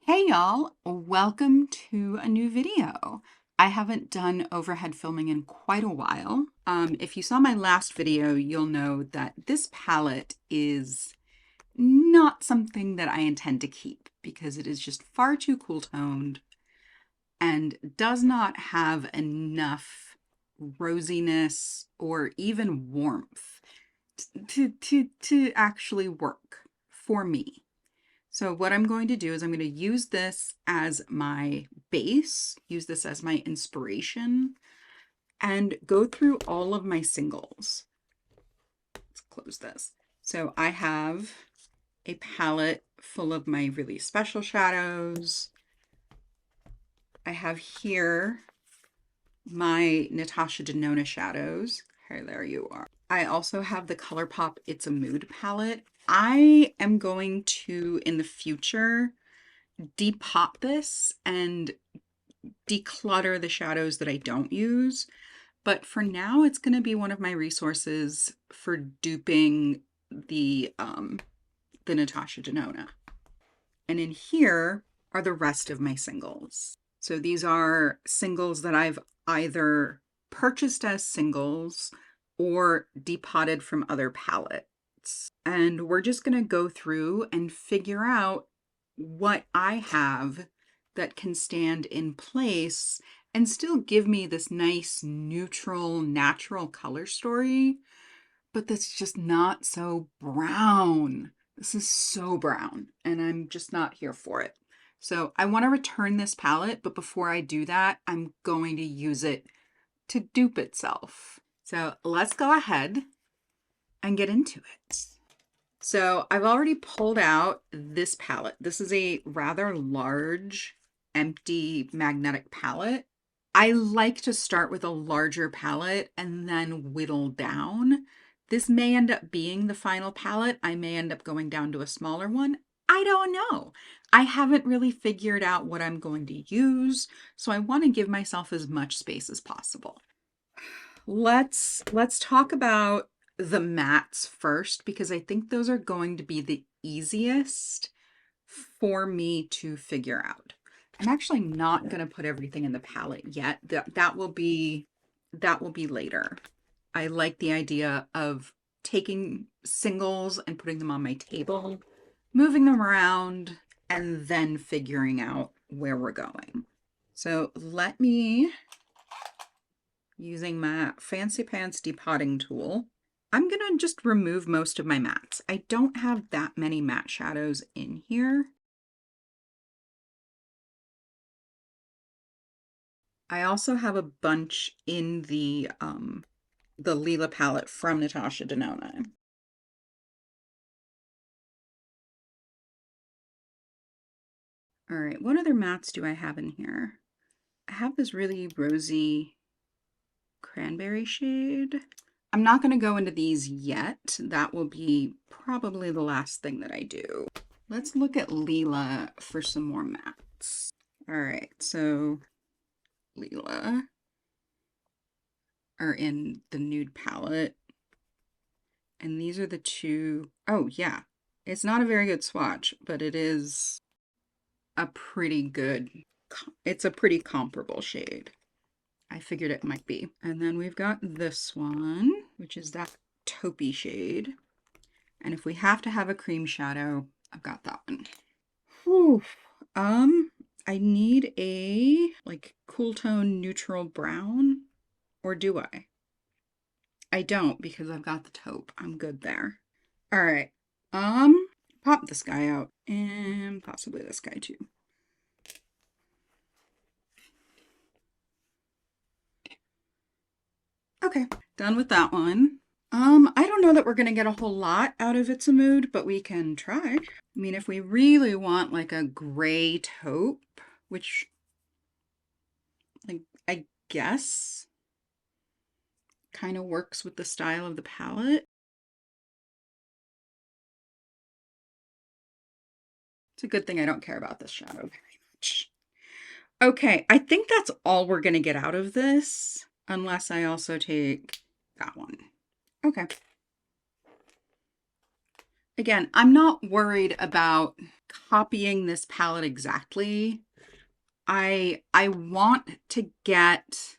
Hey y'all, welcome to a new video. I haven't done overhead filming in quite a while. If you saw my last video, you'll know that this palette is not something that I intend to keep because it is just far too cool toned and does not have enough rosiness or even warmth to actually work for me. So what I'm going to do is I'm going to use this as my base, use this as my inspiration, and go through all of my singles. Let's close this. So I have a palette full of my really special shadows. I have here my Natasha Denona shadows. Hey, there you are. I also have the ColourPop It's a Mood palette. I am going to, in the future, depot this and declutter the shadows that I don't use. But for now, it's going to be one of my resources for duping the Natasha Denona. And in here are the rest of my singles. So these are singles that I've either purchased as singles or depotted from other palettes. And we're just going to go through and figure out what I have that can stand in place and still give me this nice, neutral, natural color story, but that's just not so brown. This is so brown, and I'm just not here for it. So I want to return this palette, but before I do that, I'm going to use it to dupe itself. So let's go ahead and get into it. So I've already pulled out this palette. This is a rather large, empty magnetic palette. I like to start with a larger palette and then whittle down. This may end up being the final palette. I may end up going down to a smaller one. I don't know. I haven't really figured out what I'm going to use, so I want to give myself as much space as possible. Let's talk about the mattes first, because I think those are going to be the easiest for me to figure out. I'm actually not going to put everything in the palette yet. That will be later. I like the idea of taking singles and putting them on my table, moving them around, and then figuring out where we're going. So let me, using my fancy pants depotting tool, I'm going to just remove most of my mattes. I don't have that many matte shadows in here. I also have a bunch in the Lila palette from Natasha Denona. All right, what other mattes do I have in here? I have this really rosy cranberry shade. I'm not going to go into these yet. That will be probably the last thing that I do. Let's look at Lila for some more mattes. All right, so Lila are in the Nude palette. And these are the two. Oh, yeah. It's not a very good swatch, but it is a pretty good, it's a pretty comparable shade. I figured it might be. And then we've got this one, which is that taupey shade. And if we have to have a cream shadow, I've got that one. Whew. I need a like cool tone neutral brown, or do I? I don't, because I've got the taupe. I'm good there. All right. Pop this guy out, and possibly this guy too. Okay, done with that one. I don't know that we're gonna get a whole lot out of It's a Mood, but we can try. I mean, if we really want like a gray taupe, which, like, I guess kind of works with the style of the palette. It's a good thing I don't care about this shadow very much. Okay, I think that's all we're gonna get out of this, unless I also take that one. Okay. Again, I'm not worried about copying this palette exactly. I want to get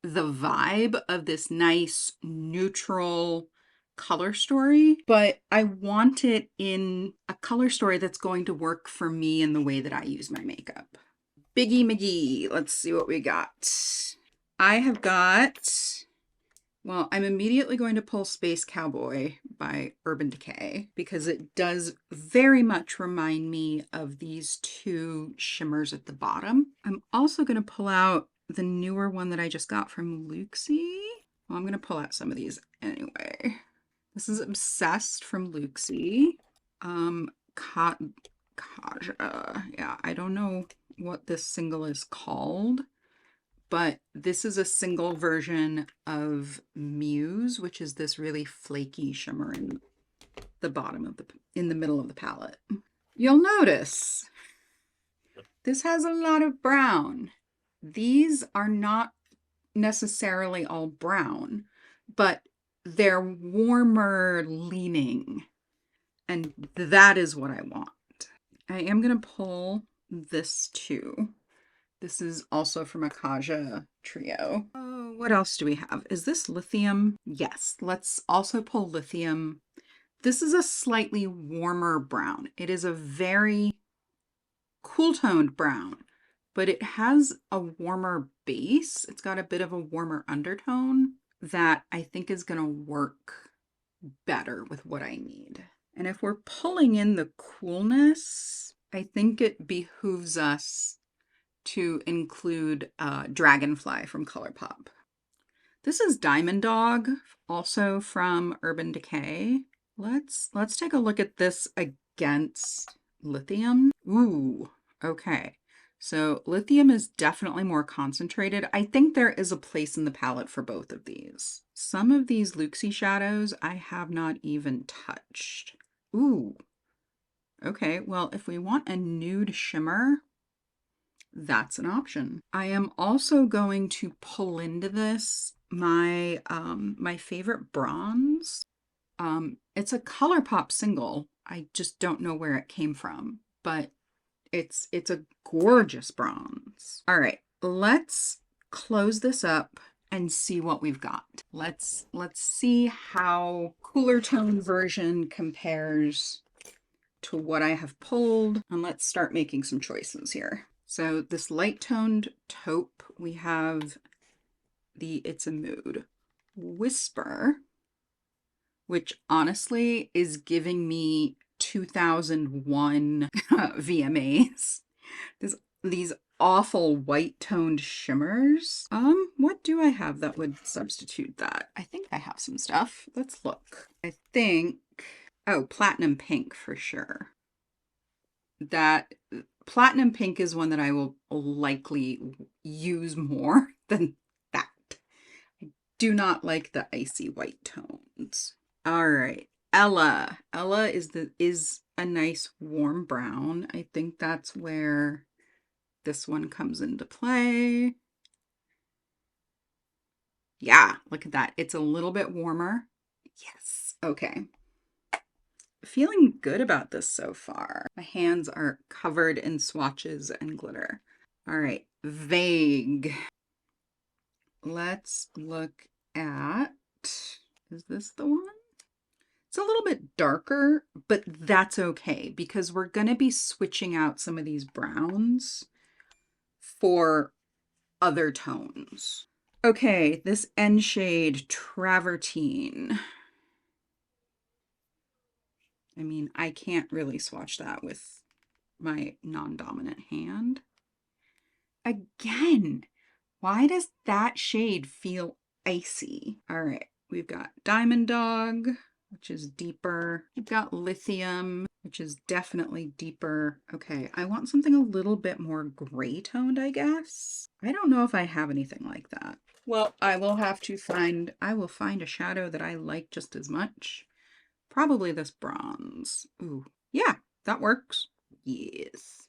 the vibe of this nice neutral color story, but I want it in a color story that's going to work for me in the way that I use my makeup. Biggie McGee, let's see what we got. I have got, well, I'm immediately going to pull Space Cowboy by Urban Decay because it does very much remind me of these two shimmers at the bottom. I'm also going to pull out the newer one that I just got from Luxie. Well, I'm going to pull out some of these anyway. This is Obsessed from Luxie. Kaja. Yeah, I don't know what this single is called, but this is a single version of Muse, which is this really flaky shimmer in the bottom of in the middle of the palette. You'll notice this has a lot of brown. These are not necessarily all brown, but they're warmer leaning, and that is what I want. I am going to pull this too. This is also from a Kaja trio. Oh, what else do we have? Is this Lithium? Yes, let's also pull Lithium. This is a slightly warmer brown. It is a very cool toned brown, but it has a warmer base. It's got a bit of a warmer undertone that I think is going to work better with what I need. And if we're pulling in the coolness, I think it behooves us to include Dragonfly from ColourPop. This is Diamond Dog, also from Urban Decay. Let's take a look at this against Lithium. Ooh, okay. So Lithium is definitely more concentrated. I think there is a place in the palette for both of these. Some of these Luxie shadows I have not even touched. Ooh. Okay, well, if we want a nude shimmer, that's an option. I am also going to pull into this my my favorite bronze. It's a ColourPop single. I just don't know where it came from, but it's a gorgeous bronze. All right, let's close this up and see what we've got. Let's see how cooler tone version compares to what I have pulled, and let's start making some choices here. So this light toned taupe, we have the It's a Mood Whisper, which honestly is giving me 2001 VMAs. These awful white toned shimmers. What do I have that would substitute that? I think I have some stuff. Let's look. I think, oh, Platinum Pink for sure. That Platinum Pink is one that I will likely use more than that. I do not like the icy white tones. All right, Ella. Ella is a nice warm brown. I think that's where this one comes into play. Yeah, look at that. It's a little bit warmer. Yes. Okay. Feeling good about this so far. My hands are covered in swatches and glitter. All right, Vague. Let's look at, is this the one? It's a little bit darker, but that's okay because we're going to be switching out some of these browns for other tones. Okay, this end shade, Travertine. I mean, I can't really swatch that with my non-dominant hand. Again, why does that shade feel icy? All right, we've got Diamond Dog, which is deeper. We've got Lithium, which is definitely deeper. Okay, I want something a little bit more gray toned, I guess. I don't know if I have anything like that. Well, I will find a shadow that I like just as much. Probably this bronze. Ooh, yeah, that works. Yes.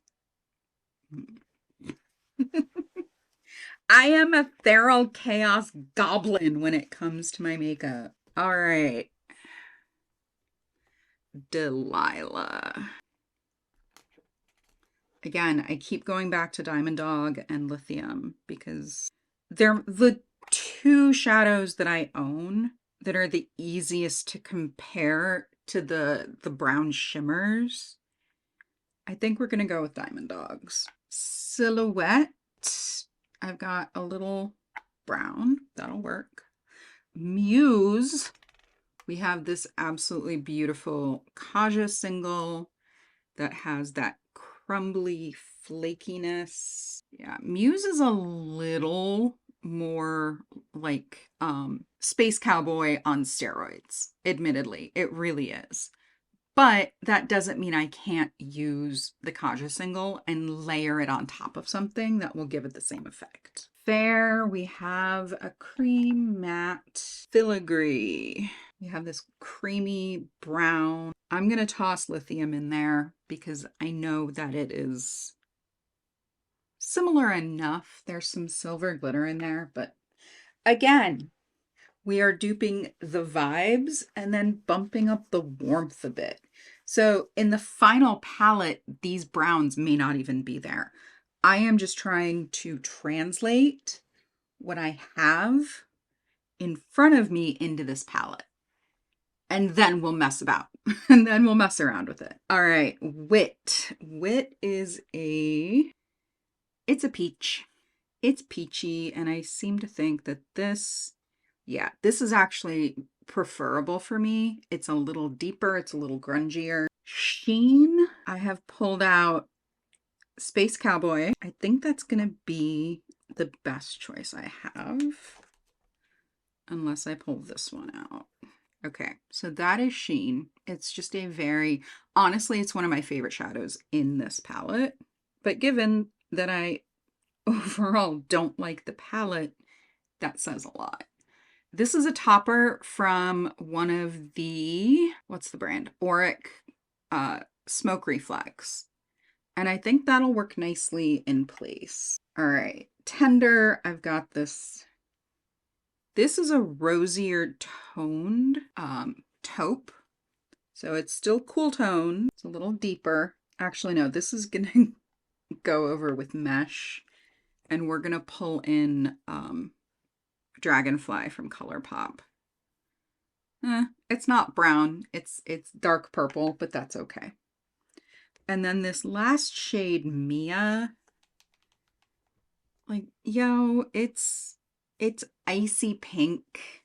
I am a feral chaos goblin when it comes to my makeup. All right. Delilah. Again, I keep going back to Diamond Dog and Lithium because they're the two shadows that I own that are the easiest to compare to the brown shimmers. I think we're gonna go with Diamond Dogs. Silhouette, I've got a little brown, that'll work. Muse, we have this absolutely beautiful Kaja single that has that crumbly flakiness. Yeah, Muse is a little more like Space Cowboy on steroids, admittedly. It really is. But that doesn't mean I can't use the Kaja single and layer it on top of something that will give it the same effect. Fair, we have a cream matte filigree. We have this creamy brown. I'm going to toss Lithium in there because I know that it is similar enough. There's some silver glitter in there, but again, we are duping the vibes and then bumping up the warmth a bit. So in the final palette, these browns may not even be there. I am just trying to translate what I have in front of me into this palette. And then we'll mess about. And then we'll mess around with it. All right, Wit. Wit is it's a peach. It's peachy, and I seem to think that this is actually preferable for me. It's a little deeper, it's a little grungier. Sheen, I have pulled out Space Cowboy. I think that's gonna be the best choice I have, unless I pull this one out. Okay, so that is Sheen. It's just a very, honestly, it's one of my favorite shadows in this palette. But given that I overall don't like the palette, that says a lot. This is a topper from one of the, what's the brand? Auric Smoke Reflex. And I think that'll work nicely in place. All right, Tender, I've got this. This is a rosier toned taupe. So it's still cool tone. It's a little deeper. Actually, no, this is gonna go over with mesh. And we're gonna pull in Dragonfly from ColourPop. It's not brown, it's dark purple, but that's okay. And then this last shade, Mia, like, yo, it's icy pink.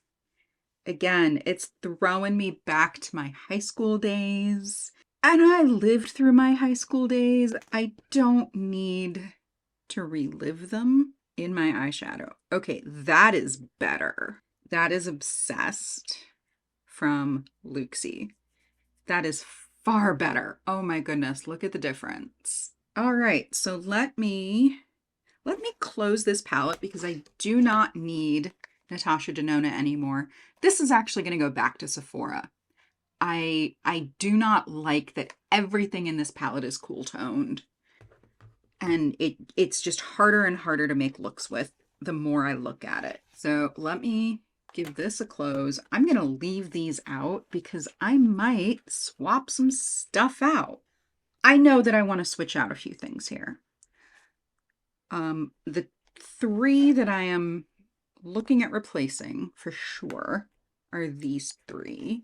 Again, it's throwing me back to my high school days. And I lived through my high school days. I don't need to relive them in my eyeshadow. Okay, that is better. That is Obsessed from Luxie. That is far better. Oh my goodness, look at the difference. All right, so let me close this palette because I do not need Natasha Denona anymore. This is actually going to go back to Sephora. I do not like that everything in this palette is cool toned. And it's just harder and harder to make looks with the more I look at it. So let me give this a close. I'm going to leave these out because I might swap some stuff out. I know that I want to switch out a few things here. The three that I am looking at replacing for sure are these three.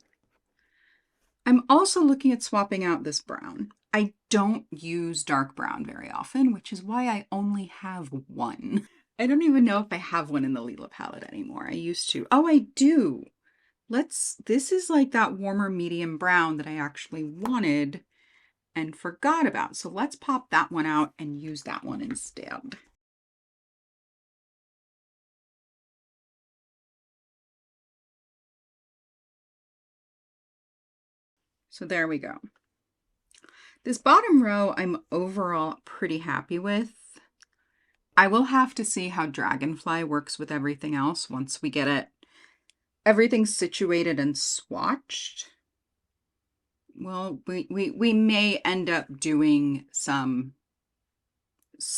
I'm also looking at swapping out this brown. I don't use dark brown very often, which is why I only have one. I don't even know if I have one in the Lila palette anymore. I used to. Oh, I do. This is like that warmer medium brown that I actually wanted and forgot about. So let's pop that one out and use that one instead. So there we go. This bottom row I'm overall pretty happy with. I will have to see how Dragonfly works with everything else once we get everything situated and swatched. Well, we may end up doing some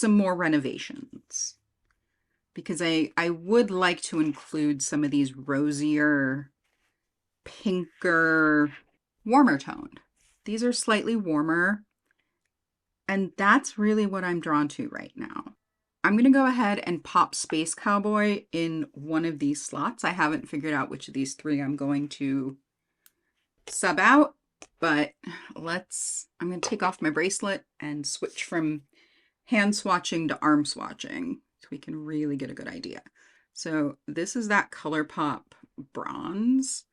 more renovations because I would like to include some of these rosier, pinker, warmer toned. These are slightly warmer, and that's really what I'm drawn to right now. I'm going to go ahead and pop Space Cowboy in one of these slots. I haven't figured out which of these three I'm going to sub out, but I'm going to take off my bracelet and switch from hand swatching to arm swatching so we can really get a good idea. So this is that ColourPop bronze.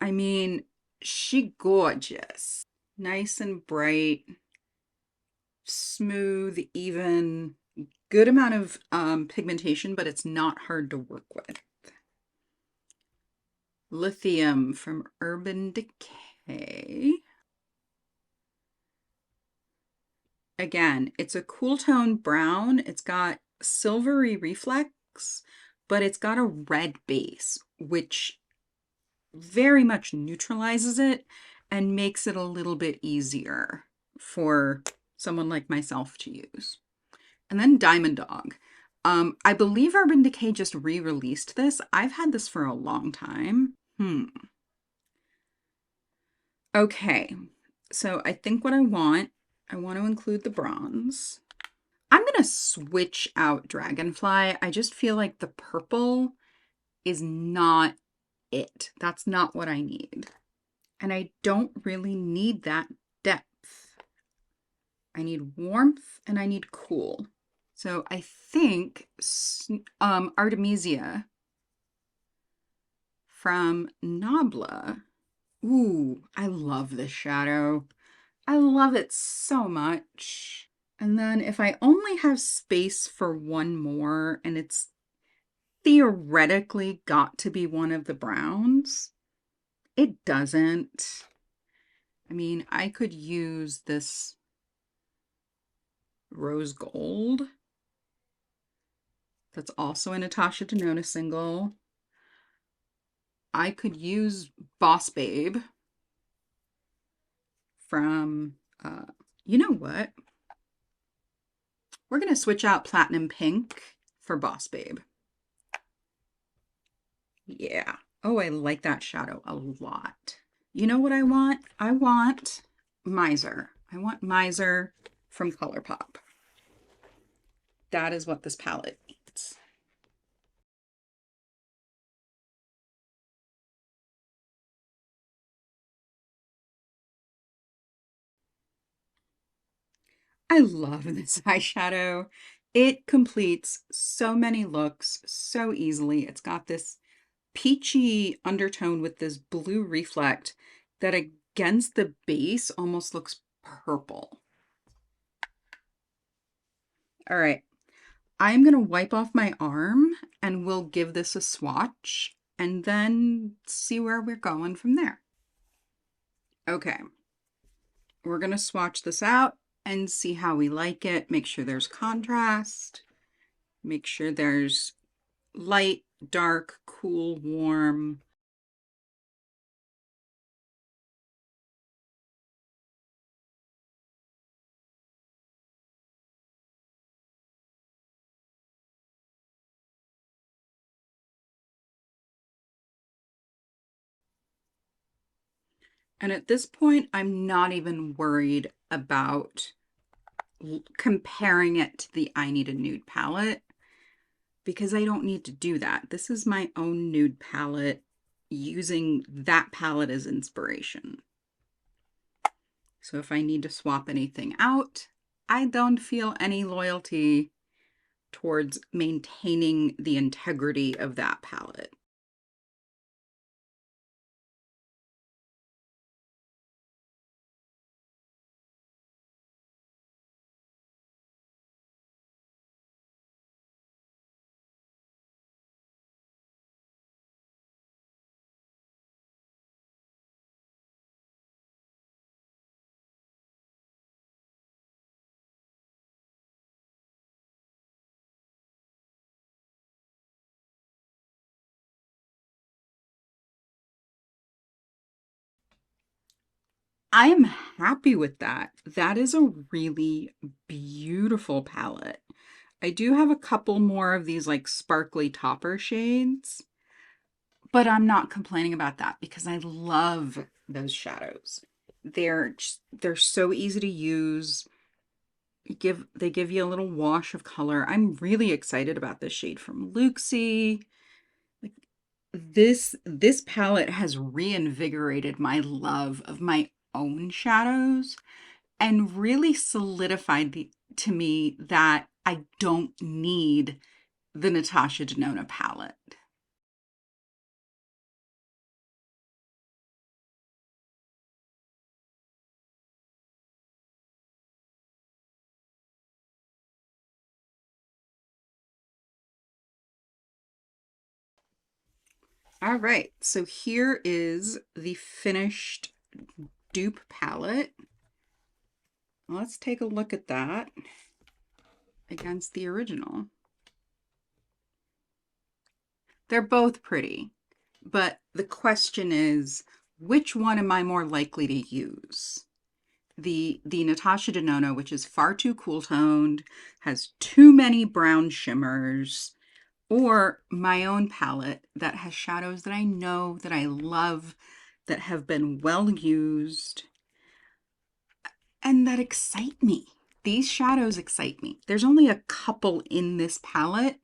I mean, she gorgeous. Nice and bright, smooth, even, good amount of pigmentation, but it's not hard to work with. Lithium from Urban Decay. Again, it's a cool tone brown. It's got silvery reflex, but it's got a red base, which very much neutralizes it and makes it a little bit easier for someone like myself to use. And then Diamond Dog. I believe Urban Decay just re-released this. I've had this for a long time. Okay, so I think what I want to include the bronze. I'm going to switch out Dragonfly. I just feel like the purple is not it. That's not what I need. And I don't really need that depth. I need warmth and I need cool. So I think Artemisia from Nabla. Ooh, I love this shadow. I love it so much. And then if I only have space for one more, and it's theoretically got to be one of the browns, it doesn't. I mean, I could use this rose gold. That's also a Natasha Denona single. I could use Boss Babe from, you know what? We're going to switch out Platinum Pink for Boss Babe. Yeah. Oh, I like that shadow a lot. You know what I want? I want Miser. I want Miser from ColourPop. That is what this palette needs. I love this eyeshadow. It completes so many looks so easily. It's got this peachy undertone with this blue reflect that against the base almost looks purple. All right, I'm going to wipe off my arm and we'll give this a swatch and then see where we're going from there. Okay, we're going to swatch this out and see how we like it. Make sure there's contrast. Make sure there's light, dark, cool, warm. And at this point, I'm not even worried about comparing it to the I Need a Nude palette because I don't need to do that. This is my own nude palette using that palette as inspiration. So if I need to swap anything out, I don't feel any loyalty towards maintaining the integrity of that palette. I am happy with that. That is a really beautiful palette. I do have a couple more of these like sparkly topper shades, but I'm not complaining about that because I love those shadows. they're so easy to use. They give you a little wash of color. I'm really excited about this shade from Luxie. Like this palette has reinvigorated my love of my own shadows and really solidified to me that I don't need the Natasha Denona palette. All right, so here is the finished dupe palette. Let's take a look at that against the original. They're both pretty, but the question is, which one am I more likely to use? The Natasha Denona, which is far too cool toned, has too many brown shimmers, or my own palette that has shadows that I know that I love, that have been well used, and that excite me. These shadows excite me. There's only a couple in this palette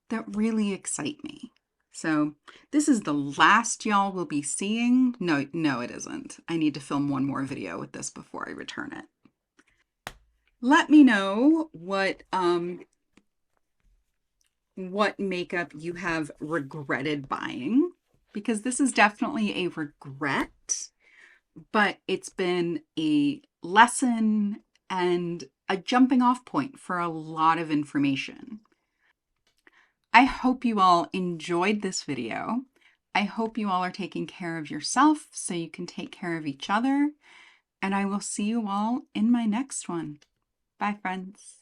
that really excite me. So this is the last y'all will be seeing. No, it isn't. I need to film one more video with this before I return it. Let me know what makeup you have regretted buying, because this is definitely a regret, but it's been a lesson and a jumping off point for a lot of information. I hope you all enjoyed this video. I hope you all are taking care of yourself so you can take care of each other. And I will see you all in my next one. Bye, friends.